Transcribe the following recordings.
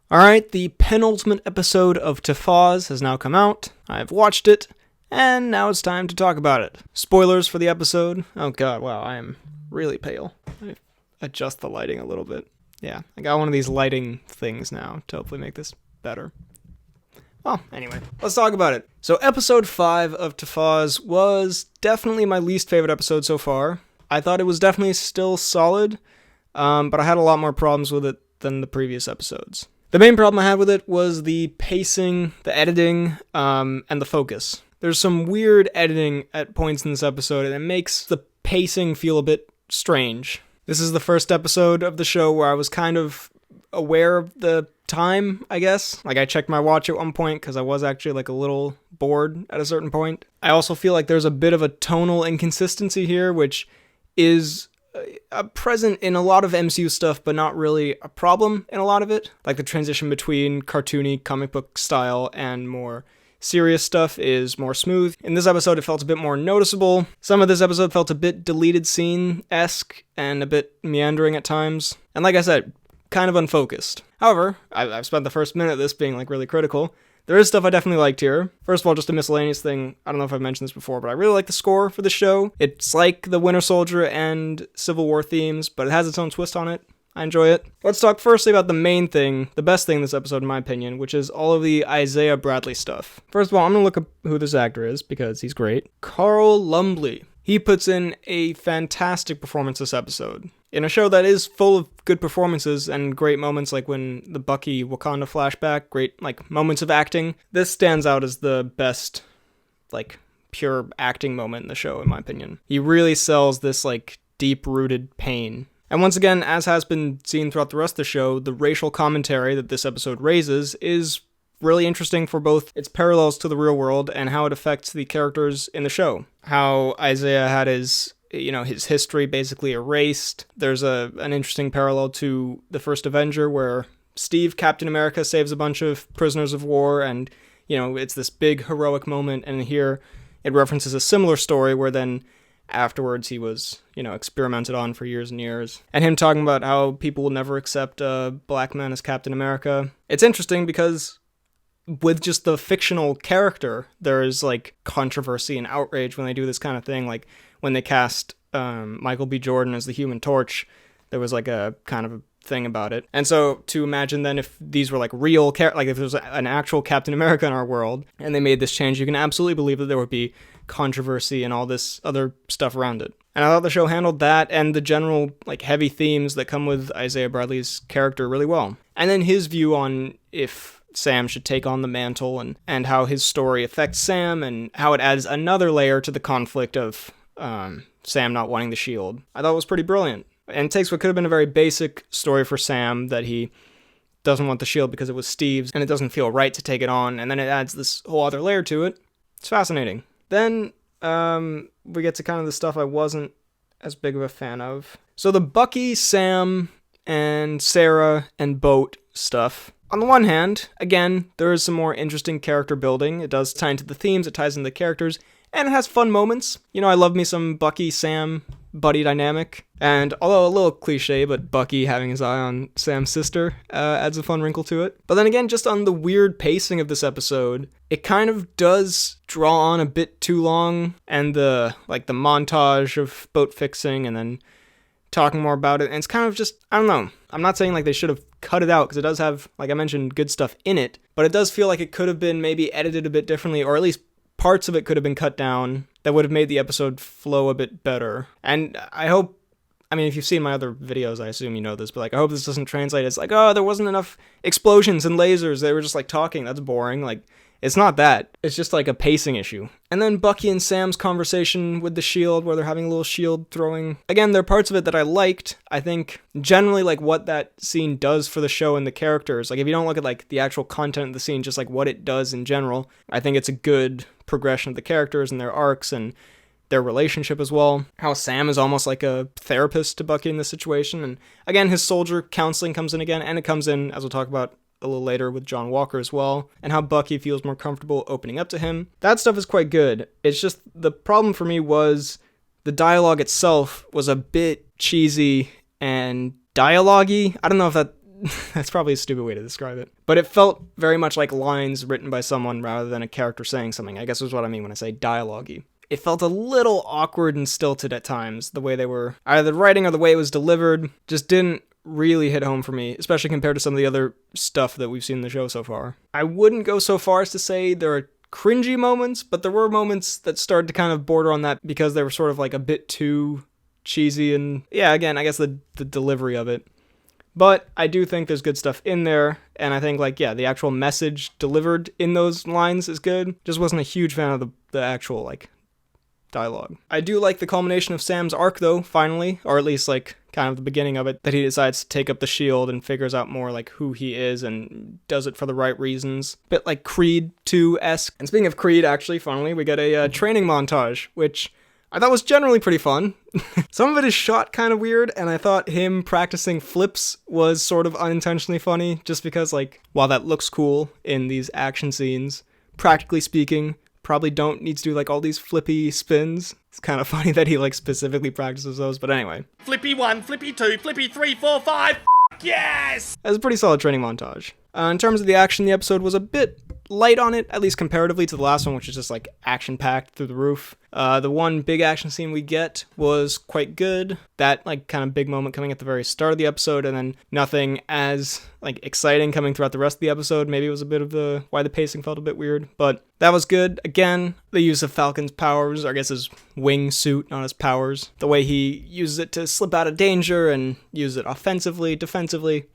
Alright, the penultimate episode of Tafaz has now come out. I've watched it, and now it's time to talk about it. Spoilers for the episode. Oh god, wow, I am really pale. I adjust the lighting a little bit. Yeah, I got one of these lighting things now to hopefully make this better. Well, anyway, let's talk about it. So episode 5 of Tafaz was definitely my least favorite episode so far. I thought it was definitely still solid, but I had a lot more problems with it than the previous episodes. The main problem I had with it was the pacing, the editing, and the focus. There's some weird editing at points in this episode, and it makes the pacing feel a bit strange. This is the first episode of the show where I was kind of aware of the time, I guess. Like, I checked my watch at one point because I was actually like a little bored at a certain point. I also feel like there's a bit of a tonal inconsistency here, which is present in a lot of MCU stuff, but not really a problem in a lot of it. Like, the transition between cartoony comic book style and more serious stuff is more smooth. In this episode, it felt a bit more noticeable. Some of this episode felt a bit deleted scene-esque and a bit meandering at times. And like I said, kind of unfocused. However, I've spent the first minute of this being like really critical. There is stuff I definitely liked here. First of all, just a miscellaneous thing. I don't know if I've mentioned this before, but I really like the score for the show. It's like the Winter Soldier and Civil War themes, but it has its own twist on it. I enjoy it. Let's talk firstly about the main thing, the best thing in this episode in my opinion, which is all of the Isaiah Bradley stuff. First of all, I'm going to look up who this actor is because he's great. Carl Lumbly. He puts in a fantastic performance this episode. In a show that is full of good performances and great moments, like when the Bucky Wakanda flashback, great like moments of acting, this stands out as the best like pure acting moment in the show in my opinion. He really sells this like deep-rooted pain. And once again, as has been seen throughout the rest of the show, the racial commentary that this episode raises is really interesting for both its parallels to the real world and how it affects the characters in the show. How Isaiah had his history basically erased. There's an interesting parallel to the first Avenger where Steve, Captain America, saves a bunch of prisoners of war and, it's this big heroic moment. And here it references a similar story where then afterwards he was, experimented on for years and years. And him talking about how people will never accept a black man as Captain America. It's interesting because with just the fictional character, there is like controversy and outrage when they do this kind of thing. Like when they cast Michael B. Jordan as the Human Torch, there was like a kind of a thing about it. And so to imagine then if these were like real like if there was an actual Captain America in our world and they made this change, you can absolutely believe that there would be controversy and all this other stuff around it. And I thought the show handled that and the general like heavy themes that come with Isaiah Bradley's character really well. And then his view on if Sam should take on the mantle and how his story affects Sam and how it adds another layer to the conflict of Sam not wanting the shield. I thought it was pretty brilliant. And it takes what could have been a very basic story for Sam that he doesn't want the shield because it was Steve's and it doesn't feel right to take it on, and then it adds this whole other layer to it. It's fascinating. Then we get to kind of the stuff I wasn't as big of a fan of. So the Bucky, Sam, and Sarah and Boat stuff. On the one hand, again, there is some more interesting character building. It does tie into the themes, it ties into the characters, and it has fun moments. I love me some Bucky, Sam, buddy dynamic. And although a little cliche, but Bucky having his eye on Sam's sister adds a fun wrinkle to it. But then again, just on the weird pacing of this episode, it kind of does draw on a bit too long, and the montage of boat fixing and then talking more about it, and it's kind of just, I don't know. I'm not saying like they should have cut it out, because it does have, like I mentioned, good stuff in it, but it does feel like it could have been maybe edited a bit differently, or at least parts of it could have been cut down that would have made the episode flow a bit better. And I hope, if you've seen my other videos, I assume you know this, but like I hope this doesn't translate as like, oh, there wasn't enough explosions and lasers, they were just like talking, that's boring. Like, it's not that. It's just like a pacing issue. And then Bucky and Sam's conversation with the shield, where they're having a little shield throwing. Again, there are parts of it that I liked. I think generally like what that scene does for the show and the characters, like if you don't look at like the actual content of the scene, just like what it does in general, I think it's a good progression of the characters and their arcs and their relationship as well. How Sam is almost like a therapist to Bucky in this situation. And again, his soldier counseling comes in again, and it comes in, as we'll talk about a little later, with John Walker as well, and how Bucky feels more comfortable opening up to him. That stuff is quite good. It's just the problem for me was the dialogue itself was a bit cheesy and dialogue-y. I don't know if that That's probably a stupid way to describe it. But it felt very much like lines written by someone rather than a character saying something. I guess is what I mean when I say dialogue-y. It felt a little awkward and stilted at times, the way they were, either the writing or the way it was delivered just didn't really hit home for me, especially compared to some of the other stuff that we've seen in the show so far. I wouldn't go so far as to say there are cringy moments, but there were moments that started to kind of border on that because they were sort of like a bit too cheesy and, yeah, again, I guess the delivery of it. But I do think there's good stuff in there, and I think, like, yeah, the actual message delivered in those lines is good. Just wasn't a huge fan of the actual, like, dialogue. I do like the culmination of Sam's arc, though, finally, or at least, like, kind of the beginning of it, that he decides to take up the shield and figures out more, like, who he is and does it for the right reasons. Bit like Creed 2-esque. And speaking of Creed, actually, finally, we get a training montage, which I thought was generally pretty fun. Some of it is shot kind of weird, and I thought him practicing flips was sort of unintentionally funny, just because, like, while that looks cool in these action scenes, practically speaking, probably don't need to do, like, all these flippy spins. It's kind of funny that he, like, specifically practices those, but anyway. Flippy 1, flippy 2, flippy 3, 4, 5, yes! It was a pretty solid training montage. In terms of the action, the episode was a bit light on it, at least comparatively to the last one, which is just, like, action-packed through the roof. The one big action scene we get was quite good. That, like, kind of big moment coming at the very start of the episode, and then nothing as, like, exciting coming throughout the rest of the episode. Maybe it was a bit of why the pacing felt a bit weird, but that was good. Again, the use of Falcon's powers, or I guess his wing suit, not his powers. The way he uses it to slip out of danger and use it offensively, defensively.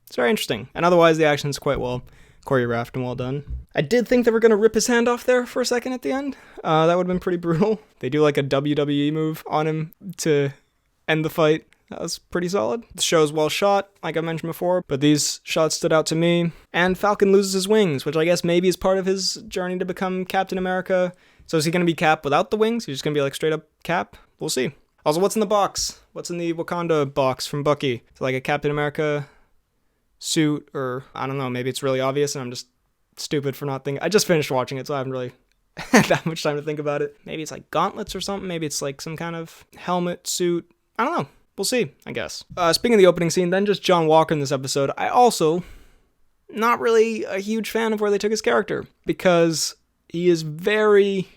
It's very interesting. And otherwise, the action's quite well choreographed and well done. I did think they were going to rip his hand off there for a second at the end. That would have been pretty brutal. They do like a WWE move on him to end the fight. That was pretty solid. The show's well shot, like I mentioned before, but these shots stood out to me. And Falcon loses his wings, which I guess maybe is part of his journey to become Captain America. So is he going to be Cap without the wings? He's just going to be like straight up Cap? We'll see. Also, what's in the box? What's in the Wakanda box from Bucky? It's like a Captain America suit, or I don't know, maybe it's really obvious and I'm just stupid for not thinking. I just finished watching it, so I haven't really had that much time to think about it. Maybe it's like gauntlets or something. Maybe it's like some kind of helmet, suit. I don't know. We'll see, I guess. Speaking of the opening scene, then just John Walker in this episode. I also not really a huge fan of where they took his character, because he is very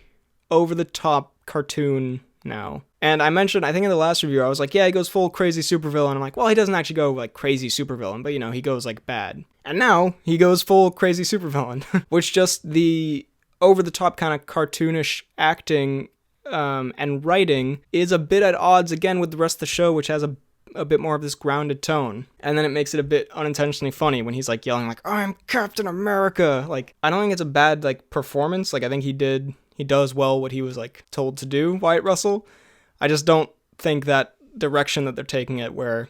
over-the-top cartoon now. And I mentioned, I think in the last review, I was like, yeah, he goes full crazy supervillain. I'm like, well, he doesn't actually go like crazy supervillain, but you know, he goes like bad. And now he goes full crazy supervillain, which just the over-the-top kind of cartoonish acting and writing is a bit at odds again with the rest of the show, which has a bit more of this grounded tone. And then it makes it a bit unintentionally funny when he's like yelling like, I'm Captain America. Like, I don't think it's a bad like performance. Like, I think he does well what he was like told to do, Wyatt Russell. I just don't think that direction that they're taking it, where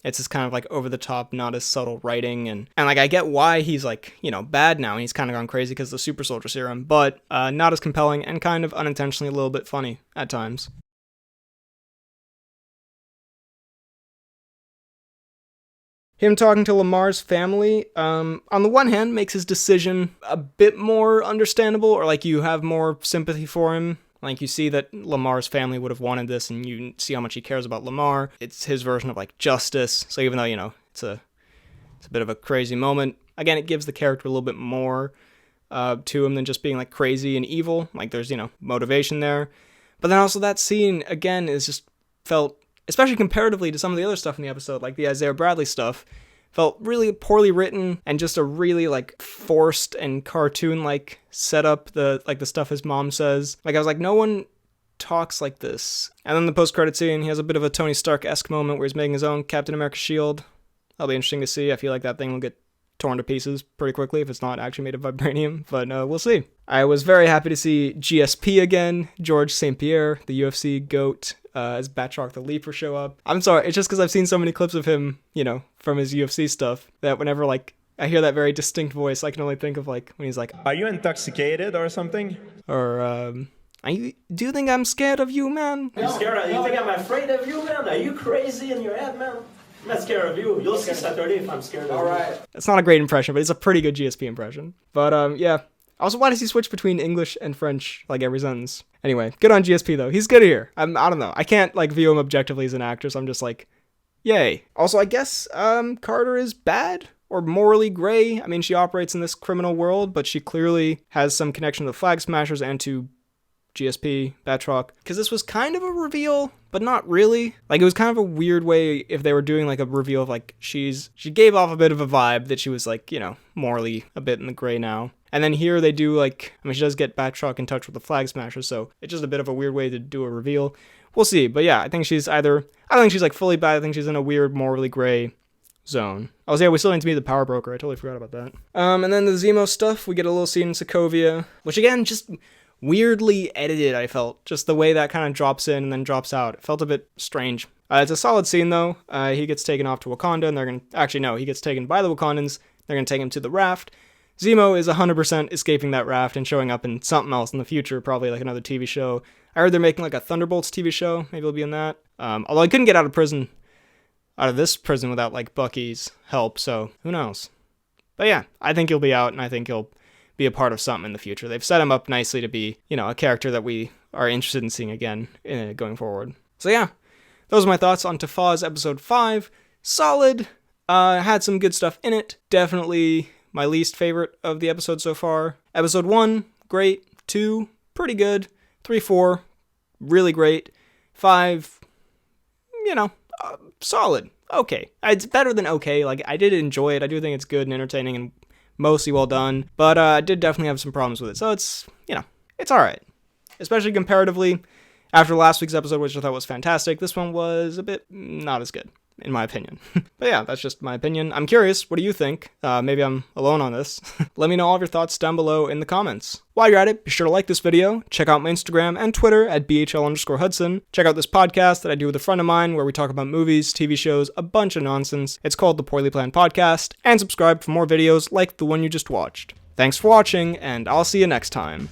it's this kind of like over the top, not as subtle writing, and like I get why he's like, you know, bad now and he's kind of gone crazy because of the super soldier serum, but not as compelling and kind of unintentionally a little bit funny at times. Him talking to Lamar's family, on the one hand, makes his decision a bit more understandable, or like you have more sympathy for him. Like, you see that Lamar's family would have wanted this, and you see how much he cares about Lamar. It's his version of, like, justice. So even though, you know, it's a bit of a crazy moment, again, it gives the character a little bit more to him than just being, like, crazy and evil. Like, there's, you know, motivation there. But then also that scene, again, is just felt, especially comparatively to some of the other stuff in the episode, like the Isaiah Bradley stuff, felt really poorly written and just a really like forced and cartoon-like setup. The stuff his mom says. Like, I was like, no one talks like this. And then the post-credit scene, he has a bit of a Tony Stark-esque moment where he's making his own Captain America shield. That'll be interesting to see. I feel like that thing will get torn to pieces pretty quickly if it's not actually made of vibranium, but we'll see. I was very happy to see GSP again, George St. Pierre, the UFC GOAT, as Batroc the Leaper show up. I'm sorry, it's just because I've seen so many clips of him, you know, from his UFC stuff, that whenever, like, I hear that very distinct voice, I can only think of, like, when he's like, are you intoxicated or something? Or, do you think I'm scared of you, man? Are you scared? You think I'm afraid of you, man? Are you crazy in your head, man? I'm not scared of you. You'll see Saturday if I'm scared of you. All right. It's not a great impression, but it's a pretty good GSP impression. But, yeah. Also, why does he switch between English and French, like, every sentence? Anyway, good on GSP, though. He's good here. I don't know. I can't, like, view him objectively as an actor, so I'm just like, Yay. Also, I guess Carter is bad or morally gray. I mean, she operates in this criminal world, but she clearly has some connection to the Flag Smashers and to GSP, Batroc. Because this was kind of a reveal, but not really. Like, it was kind of a weird way if they were doing, like, a reveal of, like, she gave off a bit of a vibe that she was, like, you know, morally a bit in the gray now. And then here they do, like, I mean, she does get Batroc in touch with the Flag Smashers, so it's just a bit of a weird way to do a reveal. We'll see, but yeah, I think she's I don't think she's, like, fully bad. I think she's in a weird, morally gray zone. Oh, so yeah, we still need to meet the Power Broker. I totally forgot about that. And then the Zemo stuff, we get a little scene in Sokovia, which, again, just weirdly edited, I felt. Just the way that kind of drops in and then drops out. It felt a bit strange. It's a solid scene, though. He gets taken off to Wakanda, and they're going to... Actually, no, he gets taken by the Wakandans. They're going to take him to the raft. Zemo is 100% escaping that raft and showing up in something else in the future, probably like another TV show. I heard they're making like a Thunderbolts TV show. Maybe he'll be in that. Although I couldn't get out of this prison without like Bucky's help, so who knows. But yeah, I think he'll be out, and I think he'll be a part of something in the future. They've set him up nicely to be, you know, a character that we are interested in seeing again going forward. So yeah, those are my thoughts on Tafaz episode 5. Solid. Had some good stuff in it. Definitely my least favorite of the episode so far. Episode 1, great. 2, pretty good. 3, 4, really great. 5, you know, solid. Okay. It's better than okay. Like, I did enjoy it. I do think it's good and entertaining and mostly well done. But I did definitely have some problems with it. So it's, you know, it's alright. Especially comparatively after last week's episode, which I thought was fantastic. This one was a bit not as good, in my opinion. But yeah, that's just my opinion. I'm curious, what do you think? Maybe I'm alone on this. Let me know all of your thoughts down below in the comments. While you're at it, be sure to like this video, check out my Instagram and Twitter at BHL_Hudson. Check out this podcast that I do with a friend of mine where we talk about movies, TV shows, a bunch of nonsense. It's called The Poorly Planned Podcast. And subscribe for more videos like the one you just watched. Thanks for watching, and I'll see you next time.